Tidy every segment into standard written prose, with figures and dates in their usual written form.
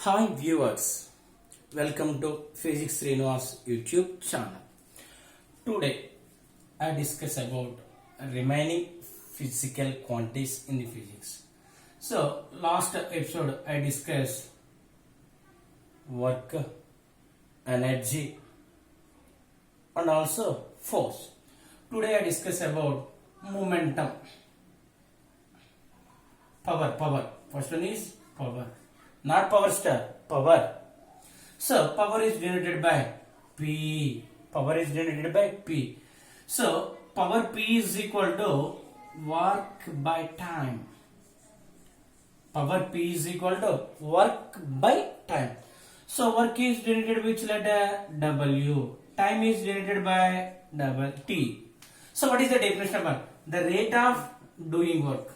Hi viewers, welcome to Physics Srinivas YouTube channel. Today I discuss about remaining physical quantities in the physics. So last episode I discussed work, energy and also force. Today I discuss about momentum, power. First one is power. Not power star, power. So power is denoted by P. Power is denoted by P. So power P is equal to work by time. Power P is equal to work by time. So work is denoted which letter? W. Time is denoted by double T. So what is the definition of work? The rate of doing work.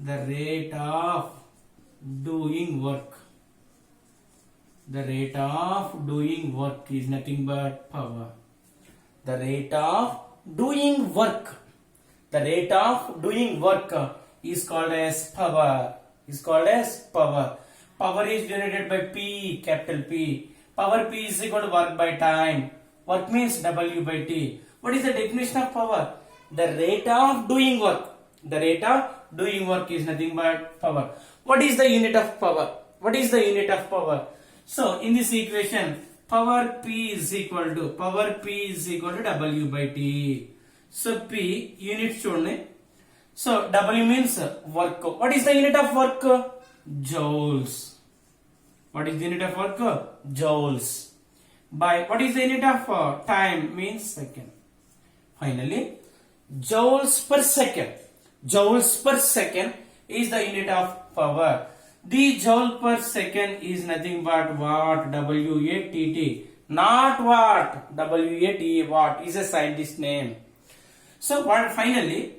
The rate of doing work. The rate of doing work is nothing but power. The rate of doing work. The rate of doing work is called as power. Is called as power. Power is generated by P, capital P. Power P is equal to work by time. Work means W by T. What is the definition of power? The rate of doing work. The rate of doing work is nothing but power. What is the unit of power? What is the unit of power? So in this equation, power P is equal to W by T. So P unit chudne. So W means work. What is the unit of work? Joules. What is the unit of work? Joules. By what is the unit of time? Means second. Finally, joules per second. Joules per second is the unit of power. The joule per second is nothing but watt, W-A-T-T. Not watt, W-A-T-A, watt is a scientist name. So finally,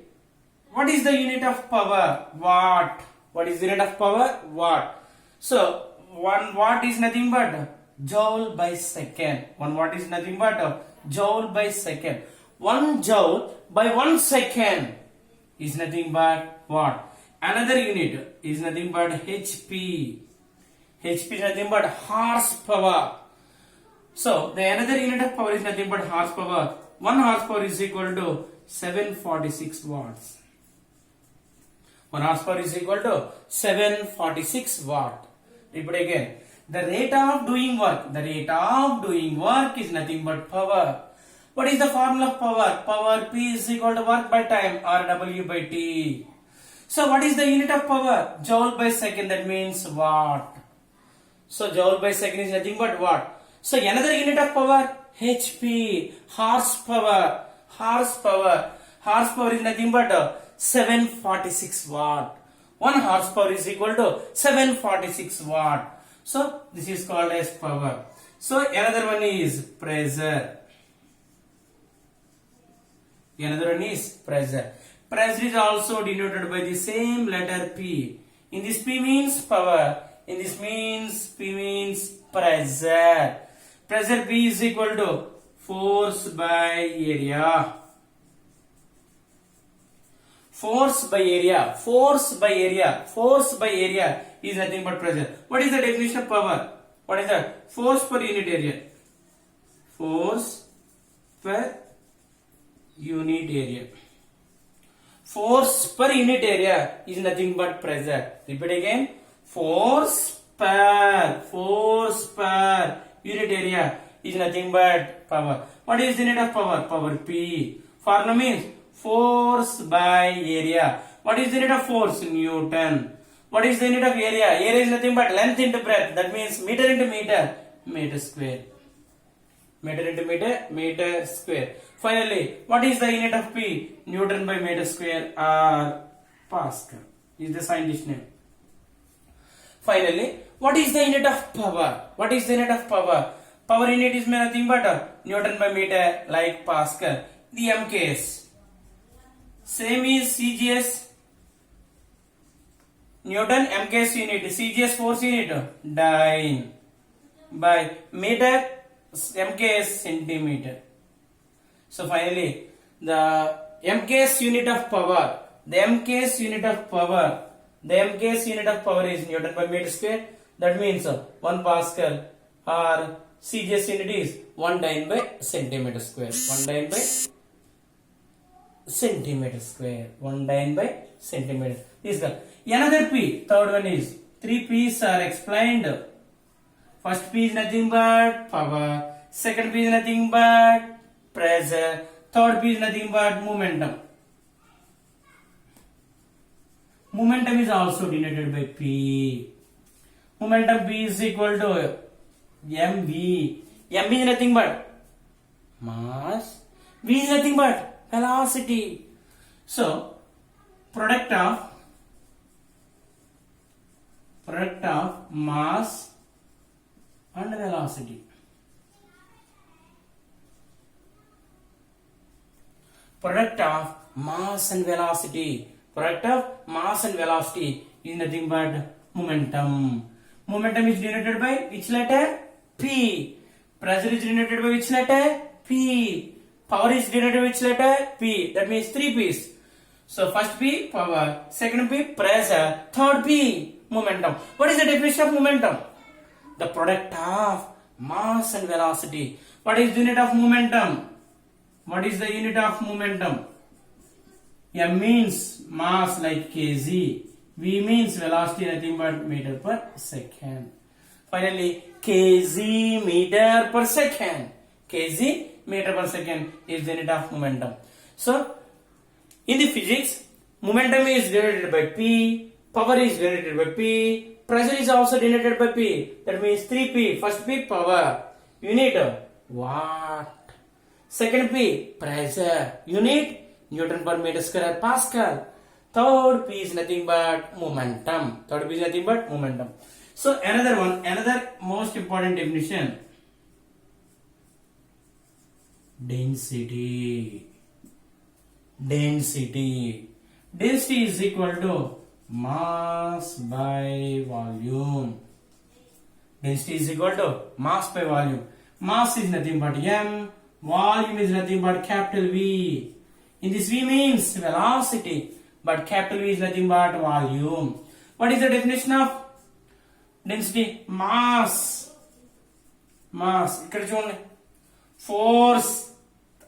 what is the unit of power? Watt. What is the unit of power? Watt. So 1 watt is nothing but joule by second. 1 watt is nothing but joule by second. 1 joule by 1 second is nothing but watt. Another unit is nothing but HP. HP is nothing but horsepower. So the another unit of power is nothing but horsepower. 1 horsepower is equal to 746 watts. 1 horsepower is equal to 746 watt. Repeat again. The rate of doing work. The rate of doing work is nothing but power. What is the formula of power? Power P is equal to work by time or W by T. So what is the unit of power? Joule by second, that means watt. So joule by second is nothing but watt. So another unit of power? HP, horsepower. Horsepower is nothing but 746 watt. 1 horsepower is equal to 746 watt. So this is called as power. So another one is pressure. Another one is pressure. Pressure is also denoted by the same letter P. In this P means power. In this means P means pressure. Pressure P is equal to force by area. Force by area. Force by area. Force by area is nothing but pressure. What is the definition of power? What is that? Force per unit area. Force per unit area. Force per unit area is nothing but pressure. Repeat again. Force per unit area is nothing but power. What is the unit of power? Power P. Formula means force by area. What is the unit of force? Newton. What is the unit of area? Area is nothing but length into breadth. That means meter into meter. Meter square. Meter into meter. Meter square. Finally, what is the unit of P? Newton by meter square or Pascal is the scientist name. Finally, what is the unit of power? What is the unit of power? Power unit is nothing but Newton by meter like Pascal. The MKS. Same is CGS. Newton MKS unit. CGS force unit. Dyne. By meter MKS centimeter. So finally, the MKS unit of power The MKS unit of power is Newton by meter square. That means 1 Pascal or CGS unit is 1 Dyne by centimeter square. 1 Dyne by centimeter square. 1 Dyne by centimeter. This is another P. Third one is 3 P's are explained. First P is nothing but power. Second P is nothing but pressure. Third P is nothing but momentum. Momentum is also denoted by P. Momentum P is equal to mv. mv is nothing but mass. V is nothing but velocity. So, product of mass and velocity. Product of mass and velocity. Product of mass and velocity is nothing but momentum. Momentum is denoted by which letter? P. Pressure is denoted by which letter? P. Power is denoted by which letter? P. That means 3 P's. So first P, power. Second P, pressure. Third P, momentum. What is the definition of momentum? The product of mass and velocity. What is the unit of momentum? What is the unit of momentum? M means mass like kg. V means velocity nothing but meter per second. Finally, kg meter per second. Kg meter per second is the unit of momentum. So, in the physics, momentum is denoted by P, power is denoted by P, pressure is also denoted by P. That means 3P. First P, power. Unit, watt. Second P, pressure. Unit, Newton per meter square, Pascal. Third P is nothing but momentum. Third P is nothing but momentum. So another most important definition. Density. Density is equal to mass by volume. Density is equal to mass by volume. Mass is nothing but m. Volume is nothing but capital V. In this V means velocity, but capital V is nothing but volume. What is the definition of density? Mass. ఇక్కడ చూడండి, force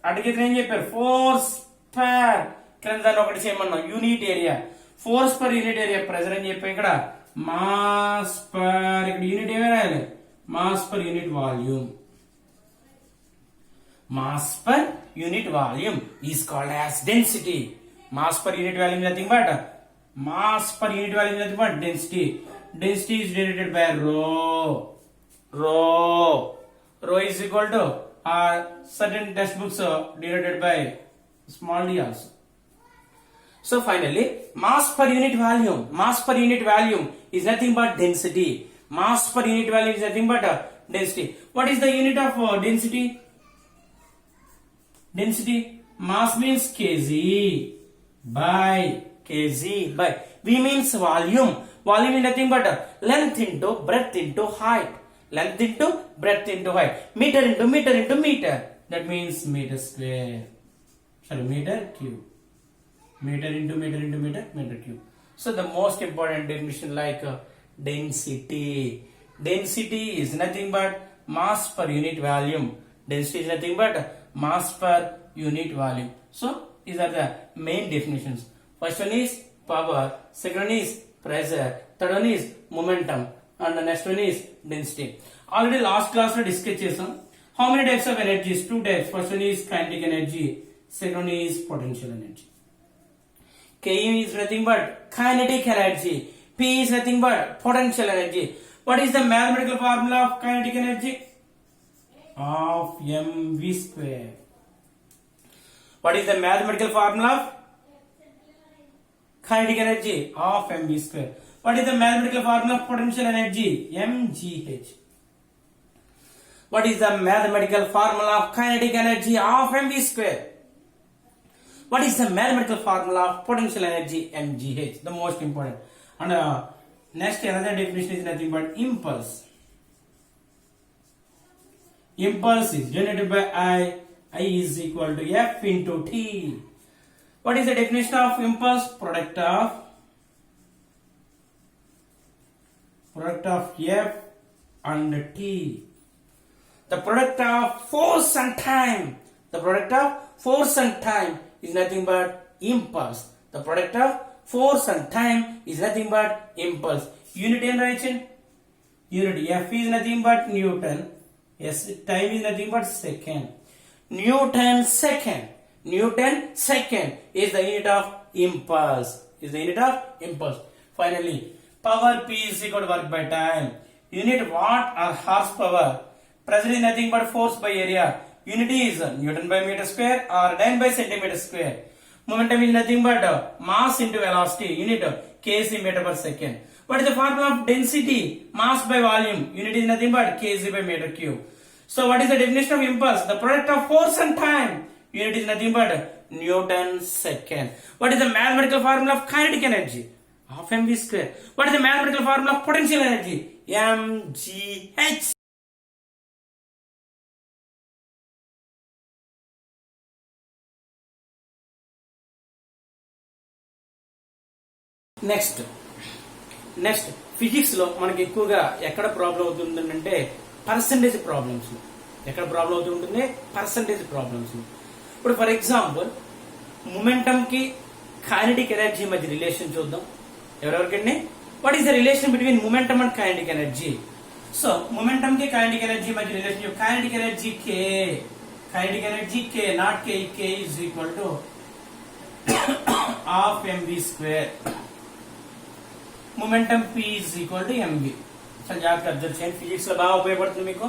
అడిగితే ఏం చెప్పారు? Force per, ఇక్కడ దాన్ని ఒకటి చేయమన్నాం, unit area. Force per unit area pressure అని చెప్పి ఇక్కడ మాస్ పర్, ఇక్కడ యూనిట్ ఏమే రాయాలి? Mass per unit volume. Mass per unit volume is called as density. Mass per unit volume is nothing but density. Density is denoted by rho. Rho is equal to certain textbooks denoted by small d also. So finally, mass per unit volume is nothing but density. Mass per unit volume is nothing but density. What is the unit of density? Density, mass means kg by V means volume. Volume is nothing but length into breadth into height. Length into breadth into height. Meter into meter into meter. That means meter square. Sorry, meter cube. Meter into meter into meter, meter cube. So the most important definition like density. Density is nothing but mass per unit volume. Density is nothing but mass per unit volume. So these are the main definitions. First one is power, second one is pressure, third one is momentum, and the next one is density. Already last class we discussed chesam. How many types of energies? 2 types. First one is kinetic energy, second one is potential energy. K is nothing but kinetic energy, P is nothing but potential energy. What is the mathematical formula of kinetic energy? Of mv square. What is the mathematical formula of kinetic energy? Of mv square. What is the mathematical formula of potential energy? mgh. What is the mathematical formula of kinetic energy? Of mv square. What is the mathematical formula of potential energy? mgh. The most important. And next another definition is nothing but impulse. Impulse is denoted by I is equal to F into T. What is the definition of impulse? Product of product of F and T. The product of force and time. The product of force and time is nothing but impulse. The product of force and time is nothing but impulse. Unit and right? Unit F is nothing but Newton. Yes, time is nothing but second. Newton second. Newton second is the unit of impulse. Is the unit of impulse. Finally, power P is equal to work by time. Unit watt or horsepower. Pressure is nothing but force by area. Unit is Newton by meter square or Newton by centimeter square. Momentum is nothing but mass into velocity. Unit kg meter per second. What is the formula of density? Mass by volume. Unit is nothing but kg by meter cube. So what is the definition of impulse? The product of force and time. Unit is nothing but Newton second. What is the mathematical formula of kinetic energy? Half mv square. What is the mathematical formula of potential energy? mgh. Next physics లో మనకి ఎక్కువగా ఎక్కడ problem అవుతుందంటే percentage problems లో. ఎక్కడ problem అవుతుంటుంది? Percentage problems లో. ఇప్పుడు ఫర్ ఎగ్జాంపుల్ మొమెంటం కి కైనెటిక్ ఎనర్జీ మధ్య రిలేషన్ చూద్దాం. ఎవరెవరికండి? What is the relation between momentum and kinetic energy? So momentum కి కైనెటిక్ ఎనర్జీ మధ్య relation kinetic energy K, not K. K is equal to half mv square. Momentum P is equal to mv. So జాగ్రత్తగా observe చేయండి, physics లో బాగా ఉపయోగపడుతుంది మీకు.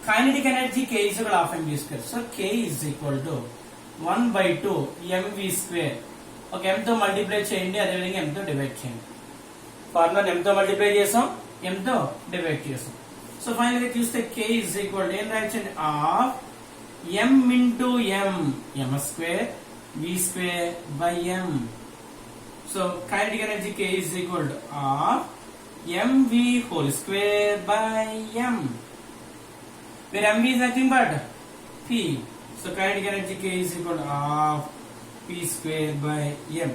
Kinetic energy K is equal to half mv square. So K is equal to 1/2 mv square. ఒక m తో multiply చేయండి, అదేవిధంగా m తో డివైడ్ చేయండి. ఫార్ములా m తో మల్టిప్లై చేసాం, m తో డివైడ్ చేసాం. సో ఫైనల్ గా చూస్తే K is equal to ఏం రాయొచ్చండి? half m into m square v square by m. So kinetic energy K is equal to half mv whole square by m, where mv is nothing but p. So kinetic energy K is equal to half p square by m.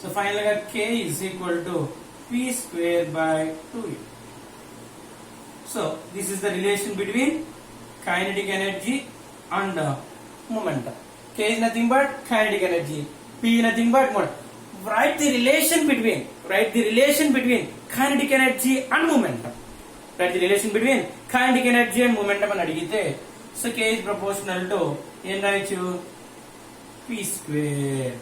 So finally K is equal to p square by 2m. So this is the relation between kinetic energy and momentum. K is nothing but kinetic energy, P is nothing but momentum. Write the relation between kinetic energy and momentum. Write the relation between kinetic energy and momentum అని అడిగితే, so K is proportional to ఏం రాయొచ్చు? P square.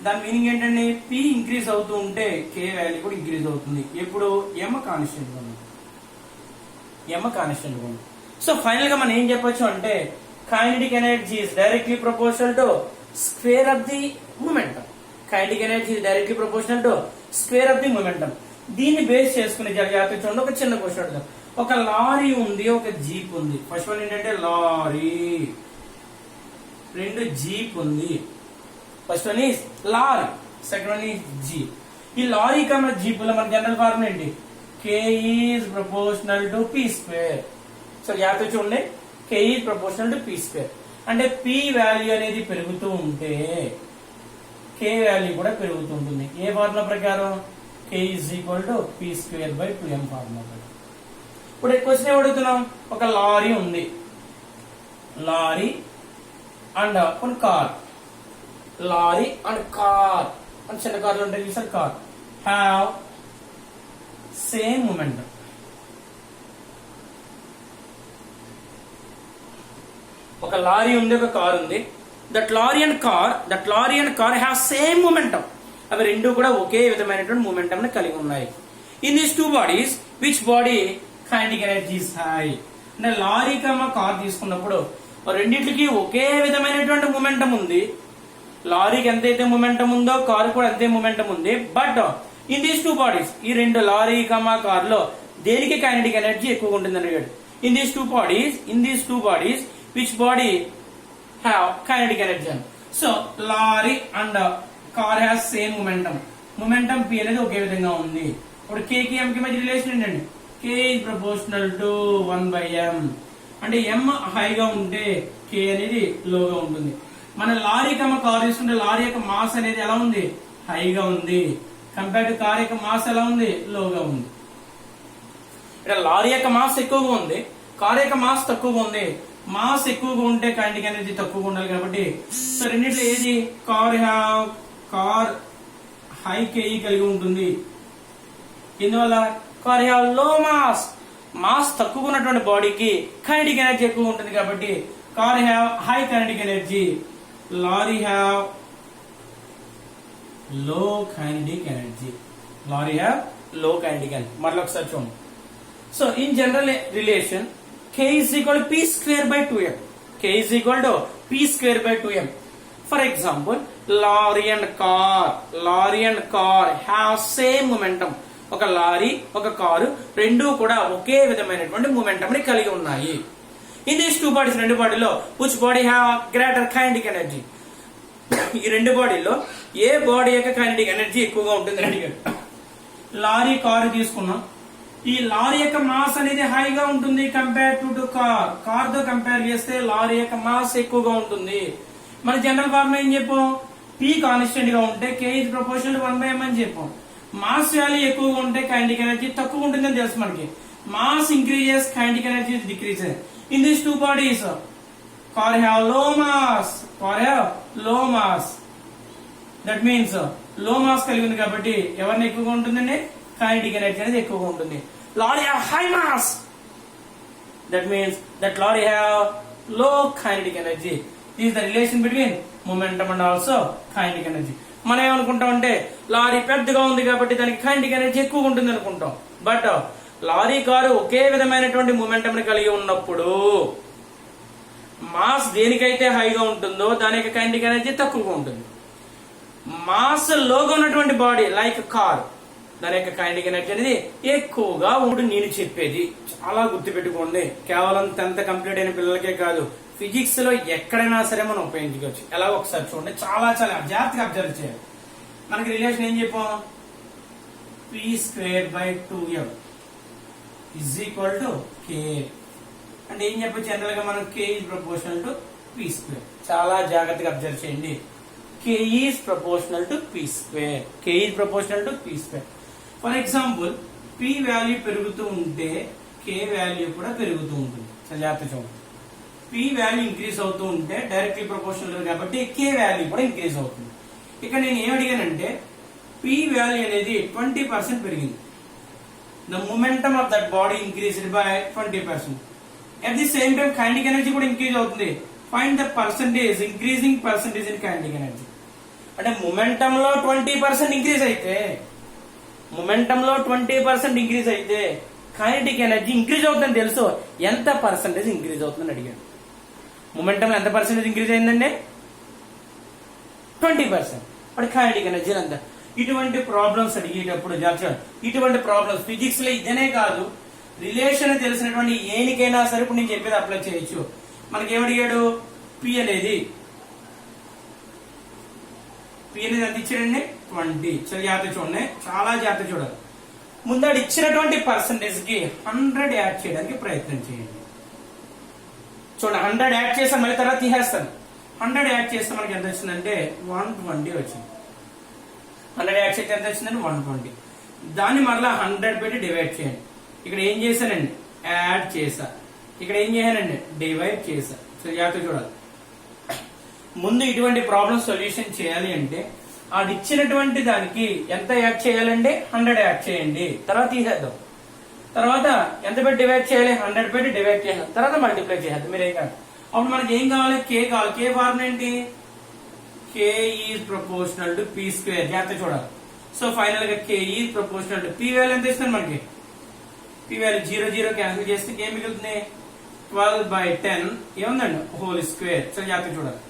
దాని meaning ఏంటంటే P increase అవుతూ ఉంటే K value కూడా increase అవుతుంది. ఎప్పుడు m కాన్స్టెంట్ గా ఉంది. సో ఫైనల్ గా మనం ఏం చెప్పొచ్చు అంటే kinetic energy is directly proportional to square of the momentum. Kinetic energy is directly proportional to square of the momentum. దీన్ని బేస్ చేసుకుని జాగ్రత్తగా చూడండి. ఒక చిన్న క్వశ్చన్ అడుగుదాం. ఒక లారీ ఉంది, ఒక జీప్ ఉంది. ఫస్ట్ వన్ ఏంటంటే లారీ, రెండు జీప్ ఉంది. First one is lorry, second one is jeep. ఈ లారీ కన్నా జీప్ లో మన జనరల్ ఫార్ములా ఏంటి? K is proportional to P square. So జాగ్రత్తగా చూడండి, K is proportional to P square. అంటే P వాల్యూ అనేది పెరుగుతూ ఉంటే K వాల్యూ కూడా పెరుగుతూ ఉంటుంది. ఏ ఫార్ములా ప్రకారం? K is equal to P square by 2m formula ప్రకారం. ఇప్పుడు క్వశ్చన్ ఏమడుగుతున్నాం? ఒక లారీ ఉంది, లారీ అండ్ ఒక కార్. లారీ అండ్ కార్ అని చిన్న కార్లు ఉంటాయి చూసారు, కార్ హ్యావ్ సేమ్ మొమెంటం. ఒక లారీ ఉంది, ఒక కార్ ఉంది. That lorry and car have same momentum. అవి రెండు కూడా ఒకే విధమైనటువంటి మొమెంటం ని కలిగి ఉన్నాయి. In these two bodies which body kinetic energy is high? అంటే లారీ కన్నా కార్ తీసుకున్నప్పుడు రెండింటికి ఒకే విధమైనటువంటి మొమెంటం ఉంది. లారీకి ఎంతైతే మొమెంటం ఉందో కారు కూడా అంతే మొమెంటం ఉంది. But in these two bodies, ఈ రెండు లారీ కమా కార్ లో దేనికి కైనెటిక్ ఎనర్జీ ఎక్కువగా ఉంటుంది అడిగాడు. In these two bodies which body have kinetic energy అని. So lorry and car has same momentum P అనేది ఒకే విధంగా ఉంది. ఇప్పుడు K కి M కి మధ్య రిలేషన్ ఏంటండి? K is proportional to 1/m. అంటే M హైగా ఉంటే K అనేది లోగా ఉంటుంది. మన లారీ కమ కార్ తీసుకుంటే లారీ యొక్క మాస్ అనేది ఎలా ఉంది? హైగా ఉంది. కంపేర్ టు కార్ యొక్క మాస్ ఎలా ఉంది, లోగా ఉంది. ఇక్కడ లారీ యొక్క మాస్ ఎక్కువగా ఉంది, కార్ యొక్క మాస్ తక్కువగా ఉంది. మాస్ ఎక్కువగా ఉంటే కైనెటిక్ ఎనర్జీ తక్కువగా ఉండాలి కాబట్టి సో రెండిట్లో ఏది కార్ హై కేఈ కలిగి ఉంటుంది. ఇందువల్ల కార్ హ్యావ్ లో మాస్ తక్కువ ఉన్నటువంటి బాడీకి కైనెటిక్ ఎనర్జీ ఎక్కువ ఉంటుంది కాబట్టి car have high kinetic energy, lorry have low kinetic energy. Lorry have low kinetic energy. మరలా ఒకసారి చూడండి. So in general relation K is equal to P square by 2m. K is equal to P square by 2m. For example, lorry and car have same momentum. ఒక lorry ఒక car రెండు కూడా ఒకే విధమైనటువంటి momentum ని కలిగి ఉన్నాయి. In these two bodies, రెండు బాడీలో which body have greater kinetic energy? ఈ రెండు బాడీలో ఏ బాడీ యొక్క కైనెటిక్ ఎనర్జీ ఎక్కువగా ఉంటుంది అని అడిగాడు. లారీ కారు తీసుకున్నాం. ఈ లారీ యొక్క మాస్ అనేది హైగా ఉంటుంది కంపేర్ టు కార్ తో కంపేర్ చేస్తే లారీ యొక్క మాస్ ఎక్కువగా ఉంటుంది. మన జనరల్ ఫార్ములా ఏం చెప్పాం, P కాన్స్టెంట్ గా ఉంటే K is proportional to 1/m అని చెప్పాం. మాస్ వాల్యూ ఎక్కువగా ఉంటే కైనెటిక్ ఎనర్జీ తక్కువ ఉంటుందని తెలుసు మనకి. Mass increases, kinetic energy decreases. In this two bodies car have low mass, that means లో మాస్ కలిగి ఉంది కాబట్టి ఎవరిని ఎక్కువగా ఉంటుందండి, కైనెటిక్ ఎనర్జీ అనేది ఎక్కువగా ఉంటుంది. Lorry have high mass, that means that lorry have low kinetic energy. This is the relation between momentum and also kinetic energy. మనం ఏమనుకుంటాం అంటే లారీ పెద్దగా ఉంది కాబట్టి దానికి కైనెటిక్ ఎనర్జీ ఎక్కువగా ఉంటుంది అనుకుంటాం. బట్ లారీ కారు ఒకే విధమైనటువంటి మొమెంటం ని కలిగి ఉన్నప్పుడు మాస్ దేనికైతే హైగా ఉంటుందో దాని యొక్క కైనెటిక్ ఎనర్జీ తక్కువగా ఉంటుంది. మాస్ లోగా ఉన్నటువంటి బాడీ లైక్ కార్, దాని యొక్క కైనెటిక్ ఎనర్జీ అనేది ఎక్కువగా ఉంటుంది. నేను చెప్పేది చాలా గుర్తుపెట్టుకోండి, కేవలం 10th కంప్లీట్ అయిన పిల్లలకే కాదు, ఫిజిక్స్ లో ఎక్కడైనా సరే మనం ఉపయోగించుకోవచ్చు. ఎలా ఒకసారి చూడండి, చాలా జాగ్రత్తగా అబ్జర్వ్ చేయాలి. మనకి రిలేషన్ ఏం చెప్పాం, P²/2m is equal to K. అంటే ఏం చెప్పచ్చు, జనరల్ గా మనం K is proportional to P². చాలా జాగ్రత్తగా అబ్జర్వ్ చేయండి. K is proportional to P². K is proportional to P². For example P value పెరుగుతూ ఉంటే K వాల్యూ కూడా పెరుగుతూ ఉంటుంది. జాగ్రత్త చూడండి. P వాల్యూ ఇంక్రీజ్ అవుతూ ఉంటే డైరెక్ట్లీ ప్రపోర్షనల్ కాబట్టి K వాల్యూ కూడా ఇంక్రీజ్ అవుతుంది. ఇక్కడ నేను ఏం అడిగానంటే P వాల్యూ అనేది 20% పెరిగింది. The momentum of that body increased by 20%. At the same time kinetic energy కూడా ఇంక్రీజ్ అవుతుంది. Find the percentage increasing percentage in kinetic energy. అంటే మొమెంటం లో 20% ఇంక్రీజ్ అయితే, మొమెంటంలో 20% ఇంక్రీజ్ అయితే కైనెటిక్ ఎనర్జీ ఇంక్రీజ్ అవుతుందని తెలుసు. ఎంత పర్సంటేజ్ ఇంక్రీజ్ అవుతుందని అడిగాడు. మొమెంటంలో ఎంత పర్సెంటేజ్ ఇంక్రీజ్ అయిందండి, 20%. బట్ కైనెటిక్ ఎనర్జీ అంత. ఇటువంటి ప్రాబ్లమ్స్ అడిగేటప్పుడు ఇటువంటి ప్రాబ్లమ్స్ ఫిజిక్స్ లో ఇదనే కాదు, రిలేషన్ తెలిసినటువంటి ఏనికైనా సరే ఇప్పుడు నేను చెప్పేది అప్లై చేయొచ్చు. మనకి ఏమడిగాడు, P అనేది ఎంత ఇచ్చాడండి, 20. జాగ్రత్త చూడండి, చాలా జాగ్రత్త చూడాలి. ముందడు ఇచ్చినటువంటి పర్సంటేజ్ కి 100 యాడ్ చేయడానికి ప్రయత్నం చేయండి. చూడండి, 100 యాడ్ చేస్తాను, మళ్ళీ తర్వాత తీసేస్తాను. 100 యాడ్ చేస్తే మనకి ఎంత వచ్చిందంటే 120 వచ్చింది. 100 యాడ్ చేస్తే ఎంత వచ్చిందంటే 120. దాన్ని మరలా 100 పెట్టి డివైడ్ చేయండి. ఇక్కడ ఏం చేశానండి, యాడ్ చేసా. ఇక్కడ ఏం చేశానండి, డివైడ్ చేసా. జాగ్రత్త చూడాలి. ముందు ఇటువంటి ప్రాబ్లమ్ సొల్యూషన్ చేయాలి అంటే అది ఇచ్చినటువంటి దానికి ఎంత యాడ్ చేయాలండి, 100 యాడ్ చేయండి. తర్వాత తీసేద్దాం. తర్వాత ఎంత పెట్టి డివైడ్ చేయాలి, 100 పెట్టి డివైడ్ చేయాలి. తర్వాత మల్టిప్లై చేయాలి. మీరు ఏం కాదు. అప్పుడు మనకి ఏం కావాలి, K కావాలి. K ఫార్ములా ఏంటి, K is proportional to P². జాగ్రత్త చూడాలి. సో ఫైనల్ గా K is proportional to P value ఎంత ఇస్తుంది మనకి, P వాల్యూ 0 క్యాన్సిల్ చేస్తే ఏం మిగులుతుంది, 12/10 ఏముందండి, హోల్ స్క్వేర్. సో జాగ్రత్త చూడాలి.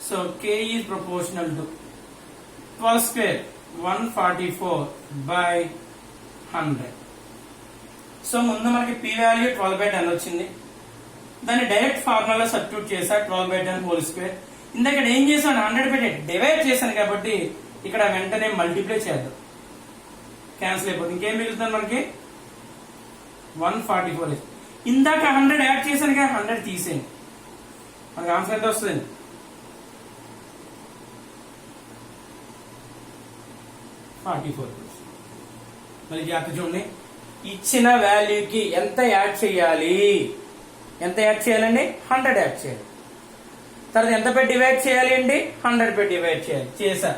So K is proportional to 12 square 144/100. So ముందు మనకి P వాల్యూ 12/10 వచ్చింది. దాన్ని డైరెక్ట్ ఫార్ములా సబ్స్టిట్యూట్ చేసా, 12/10 హోల్ స్క్వేర్. ఇందాక ఇక్కడ ఏం చేశాను, 100 పెట్టి డివైడ్ చేశాను కాబట్టి ఇక్కడ వెంటనే మల్టిప్లై చేద్దాం. క్యాన్సిల్ అయిపోతుంది. ఇంకేం మిగులుతుంది మనకి, 144. ఇందాక 100 యాడ్ చేశాను కదా, 100 తీసేయండి. మనకి ఆన్సర్ ఎంత వస్తుంది, 44%. మళ్ళీ జాగ్రత్త చూడండి, ఇచ్చిన వాల్యూకి ఎంత యాడ్ చేయాలి, ఎంత యాడ్ చేయాలండి, 100 యాడ్ చేయాలి. తర్వాత ఎంత పెట్టి డివైడ్ చేయాలి అండి, 100 పెట్టి డివైడ్ చేయాలి. చేసా,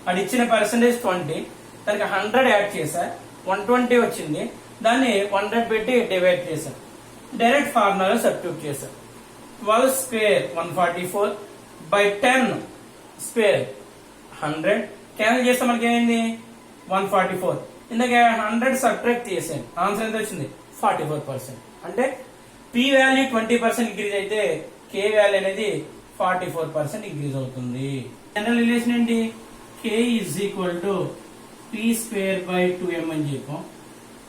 అది ఇచ్చిన పర్సెంటేజ్ 20, దానికి 100 యాడ్ చేసా, 120 వచ్చింది, దాన్ని 100 పెట్టి డివైడ్ చేసా. డైరెక్ట్ ఫార్ములా సబ్స్టిట్యూట్ చేసా. 12 స్క్వేర్ 144 బై 10 స్క్వేర్ 100 క్యాన్సిల్ చేస్తే మనకి ఏమైంది, 144. ఇందాక 100 సబ్ట్రాక్ట్ చేసాను, ఆన్సర్ ఎంత వచ్చింది, 44%. అంటే పి వాల్యూ 20% ఇంక్రీజ్ అయితే కే వాల్యూ అనేది 44% ఇంక్రీజ్ అవుతుంది. జనరల్ రిలేషన్ ఏంటి, K is equal to P square by 2m అని చెప్పాం.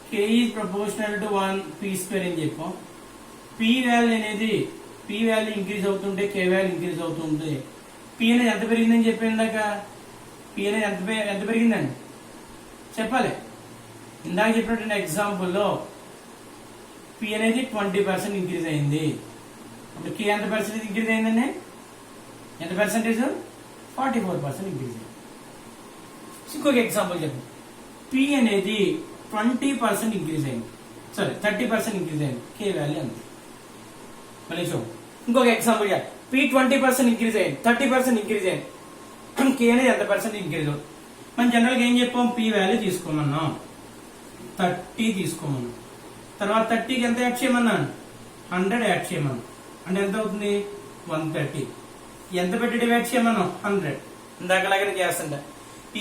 K is proportional to 1 P square అని చెప్పాం. పి వాల్యూ అనేది పి వాల్యూ ఇంక్రీజ్ అవుతుంటే కే వాల్యూ ఇంక్రీజ్ అవుతుంది. పి అనేది ఎంత పెరిగిందని చెప్పాను ఇందాక, పి అనేది ఎంత పెరిగిందండి చెప్పాలి. ఇందాక చెప్పినటువంటి ఎగ్జాంపుల్లో పి అనేది 20% ఇంక్రీజ్ అయింది. అప్పుడు కే ఎంత పర్సెంటేజ్ ఇంక్రీజ్ అయిందండి, ఎంత పర్సెంటేజ్, 44% ఇంక్రీజ్ అయింది. ఇంకొక ఎగ్జాంపుల్ చెప్పండి, పి అనేది 20% ఇంక్రీజ్ అయింది, సారీ 30% ఇంక్రీజ్ అయింది, కే వాల్యూ అంతే. మళ్ళీ చూడండి, ఇంకొక ఎగ్జాంపుల్, పి 20% ఇంక్రీజ్ అయింది, 30% ఇంక్రీజ్ అయింది, కే అనేది ఎంత పర్సెంట్ ఇంక్రీజ్ అవుతుంది. మనం జనరల్గా ఏం చెప్పాం, పి వాల్యూ తీసుకోమన్నాం, 30 తీసుకోమన్నాం. తర్వాత 30కి ఎంత యాడ్ చేయమన్నాను, 100 యాడ్ చేయమన్నాం. అంటే ఎంత అవుతుంది, 130. ఎంత పెట్టి డివైడ్ చేయమన్నాం, 100. ఇందాకలాగే చేస్తుంటా,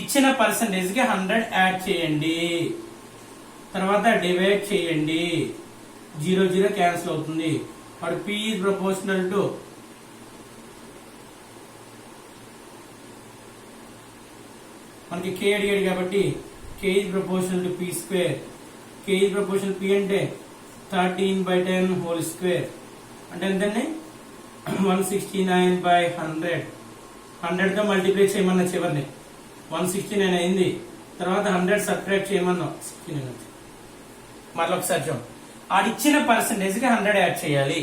ఇచ్చిన పర్సంటేజ్ కి 100 యాడ్ చేయండి, తర్వాత డివైడ్ చేయండి, 0 0 క్యాన్సిల్ అవుతుంది. అప్పుడు పి ఈజ్ ప్రపోర్షనల్ టు మనకి కే అడిగాడు కాబట్టి K is proportional to P square. K is proportional P అంటే 13/10 హోల్ స్క్వేర్ అంటే ఎంతండి, 169/100. 100 తో మల్టిప్లై చేయమన్నా, చివరిని 169 అయింది. తర్వాత 100 సబ్ట్రాక్ట్ చేయమన్నా, 69 వచ్చింది. మరొక ఒకసారి చూడండి, ఆడిచ్చిన పర్సంటేజ్ కి 100 యాడ్ చేయాలి.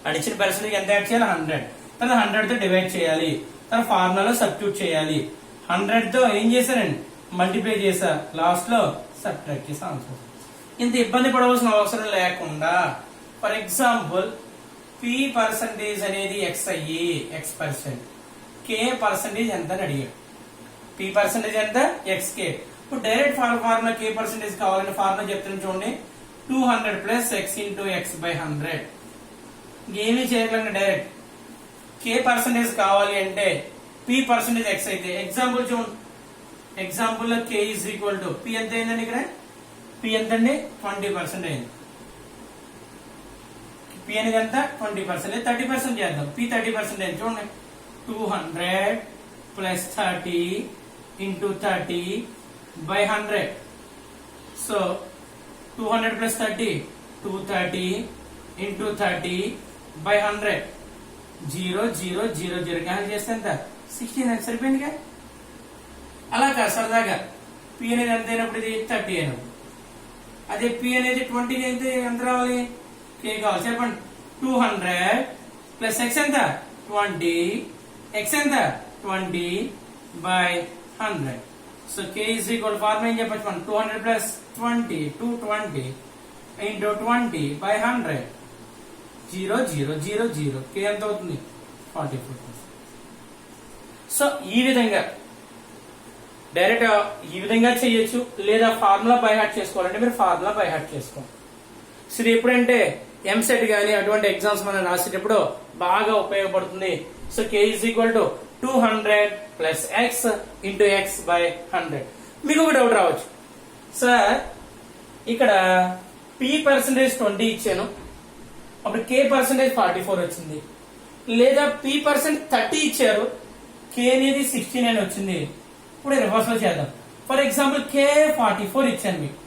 ఆడిచ్చిన పర్సంటేజ్ ఎంత యాడ్ చేయాలి, 100. తర్వాత 100 తో డివైడ్ చేయాలి, తర్వాత ఫార్ములాలో సబ్స్టిట్యూట్ చేయాలి. 100 తో ఏం చేశానండి, మల్టిప్లై చేశా, లాస్ట్ లో సబ్ట్రాక్ట్ చేసా, ఆన్సర్. ఇంత ఇబ్బంది పడవలసిన అవసరం లేకుండా, ఫర్ ఎగ్జాంపుల్ పి పర్సంటేజ్ అనేది ఎక్స్ అయ్యి, X%, కే పర్సంటేజ్ ఎంత అని అడిగాడు. పి పర్సంటేజ్ ఎంత, ఎక్స్ కే. ఇప్పుడు డైరెక్ట్ ఫార్ములా కే పర్సంటేజ్ కావాలంటే ఫార్ములా చెప్తాను చూడండి, 200 + x × x/100. ఇంకేమీ చేయగలండి, డైరెక్ట్ కే పర్సంటేజ్ కావాలి అంటే పి పర్సంటేజ్ ఎక్స్ అయితే, ఎగ్జాంపుల్ చూడండి, ఎగ్జాంపుల్ లో కే ఈజ్ ఈక్వల్ టు పి ఎంత అయిందండి, ఇక్కడ పి ఎంత అండి, 20% అయింది. పి అనేది ఎంత, 20%, 30% చేద్దాం. పి 30% అయింది చూడండి, 200 + 30 × 30/100. సో 200 + 30 230 × 30/100. 0 0 0 0 క్యాన్సిల్ చేస్తే ఎంత, 16 సరిపోయిందిగా. అలా కాదు, సరదాగా పి అనేది ఎంత అయినప్పుడు ఇది 30 అయినప్పుడు, అదే పి అనేది 20 అయితే ఎంత రావాలి, కే కావాలి చెప్పండి. 200 + x ఎంత, 20, x ఎంత, 20/100. So K is equal formula ఏం చెప్పచ్చు మనం, 200 + 20 220 × 20/100. 0 0 0 0, కే ఎంత అవుతుంది, 44%. సో ఈ విధంగా డైరెక్ట్ ఈ విధంగా చేయొచ్చు, లేదా ఫార్ములా బై హార్ట్ చేసుకోవాలంటే మీరు ఫార్ములా బై హార్ట్ చేసుకోండి. సో ఇది ఎప్పుడంటే ఎంసెట్ గానీ అటువంటి ఎగ్జామ్స్ మనం రాసేటప్పుడు బాగా ఉపయోగపడుతుంది. So K is equal to 200 + x × x/100. మీకు ఒక డౌట్ రావచ్చు, సార్ ఇక్కడ పి పర్సంటేజ్ 20 ఇచ్చాను, అప్పుడు కే పర్సంటేజ్ 44 వచ్చింది, లేదా పి పర్సెంట్ 30 ఇచ్చారు, కే అనేది 69 వచ్చింది. ఇప్పుడు రివర్స్ లో చేద్దాం. ఫర్ ఎగ్జాంపుల్ కే 44 ఇచ్చాను, మీకు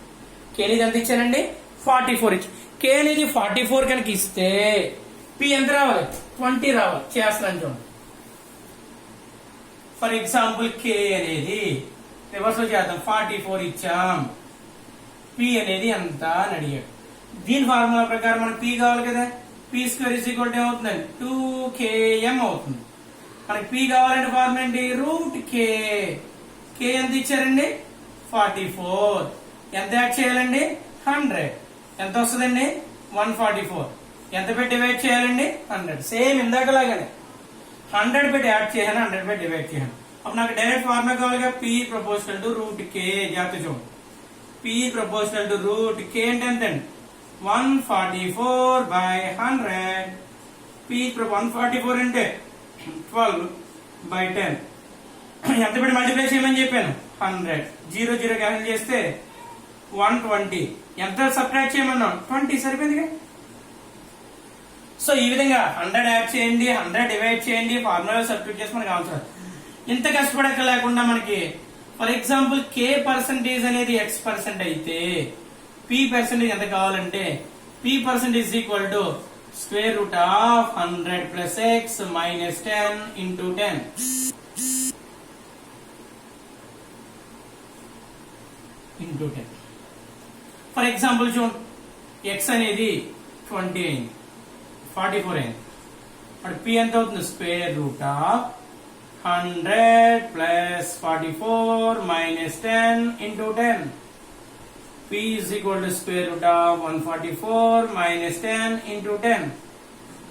కే అనేది ఎంత ఇచ్చానండి, 44 ఇచ్చి, కే అనేది 44 కనుక ఇస్తే పి ఎంత రావాలి, 20 రావాలి. చేస్తున్నాను చూడండి. ఫర్ ఎగ్జాంపుల్ కే అనేది రివర్స్ లో చేద్దాం, 44 ఇచ్చాం, పి అనేది ఎంత అని అడిగాడు. దీని ఫార్ములా ప్రకారం మనకు పి కావాలి కదా, P square is equal to ఏమవుతుందండి, 2km అవుతుంది. మనకి పి కావాలంటే ఫార్ములా ఏంటి, √k. కే ఎంత ఇచ్చారండి, 44. ఎంత యాడ్ చేయాలండి? 100. ఎంత వస్తుందండి? 144. ఎంత పెట్టి డివైడ్ చేయాలండి? 100. సేమ్ ఇందాకలాగానే 100 పెట్టి యాడ్ చేయాలి, 100 పెట్టి డివైడ్ చేయాలి. అప్పుడు నాకు డైరెక్ట్ ఫార్ములా కావాలిగా, P proportional to root K. జాగ్రత్త చూడండి, P proportional to root K అంటే ఎంతండి? 144/100. P 144 అంటే 12/10. ఎంత పెట్టి మల్టిప్లై చేయమని చెప్పాను? 100. 0 0 క్యాన్సిల్ చేస్తే 120. ఎంత సబ్ట్రాక్ట్ చేయమన్నాం? 20. సరిపోయిందిగా. సో ఈ విధంగా 100 యాడ్ చేయండి, 100 డివైడ్ చేయండి, ఫార్ములా సబ్స్టిట్యూట్ చేసి మనకు అవసరం. ఇంత కష్టపడక లేకుండా మనకి ఫర్ ఎగ్జాంపుల్ K పర్సెంటేజ్ అనేది X% అయితే P పర్సెంటేజ్ ఎంత కావాలంటే P percentage equal to square root of 100 plus X minus 10 into 10. Into 10. For example చూడండి, X అనేది 20 అయింది, 44 అయింది. మరి P ఎంత అవుతుంది? Square root of 100 plus 44 minus 10 into 10. P is equal to square root of 144 minus 10 into 10.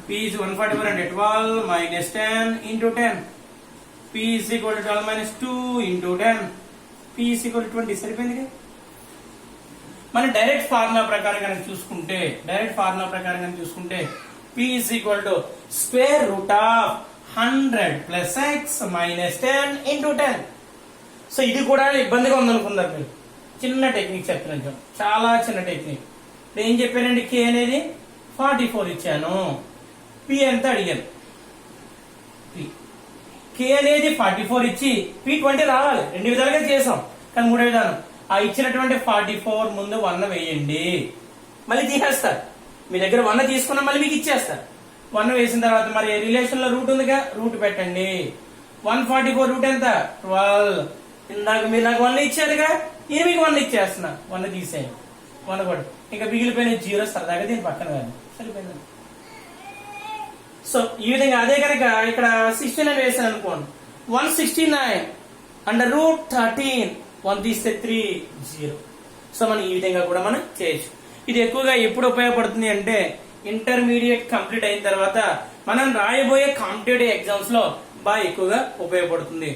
P is 144 and 12 minus 10 into 10. P is equal to 12 minus 2 into 10. P is equal to 20. సరిపోయింది కదా. మన direct formula ప్రకారం కనుక చూసుకుంటే P is equal to square root of 100 plus X minus 10 into 10. So ఇది కూడా ఇబ్బందిగా ఉందనుకున్నారు మీరు. చిన్న టెక్నిక్ చెప్తున్నాను, చాలా చిన్న టెక్నిక్. నేను ఏం చెప్పానండి? K అనేది 44 ఇచ్చాను, P ఎంత అడిగాను? K అనేది 44 ఇచ్చి P 20 రావాలి. 2 విధాలుగా చేసాం, కానీ 3వ విధానం ఆ ఇచ్చినటువంటి 44 ముందు 1 వేయండి, మళ్ళీ తీసేస్తారు. మీ దగ్గర 1 తీసుకున్నా మళ్ళీ మీకు ఇచ్చేస్తారు. 1 వేసిన తర్వాత మరి రిలేషన్ లో రూట్ ఉందిగా, రూట్ పెట్టండి. 144 రూట్ ఎంత? 12. ఇందాక మీరు నాకు 1 ఇచ్చారుగా, నేను మీకు 1 ఇచ్చేస్తున్నా. 1 తీసేయండి, 1 కూడా ఇంకా మిగిలిపోయిన 0 సరదాగా దీని పక్కన కానీ సరిపోయింది. సో ఈ విధంగా అదే కనుక ఇక్కడ 69 వేసాను అనుకోండి, 169 అండర్ రూట్ 13. 1 తీస్తే 3 0. సో మనం ఈ విధంగా కూడా మనం చేయొచ్చు. ఇది ఎక్కువగా ఎప్పుడు ఉపయోగపడుతుంది అంటే ఇంటర్మీడియట్ కంప్లీట్ అయిన తర్వాత మనం రాయబోయే కాంపిటేటివ్ ఎగ్జామ్స్ లో బాగా ఎక్కువగా ఉపయోగపడుతుంది.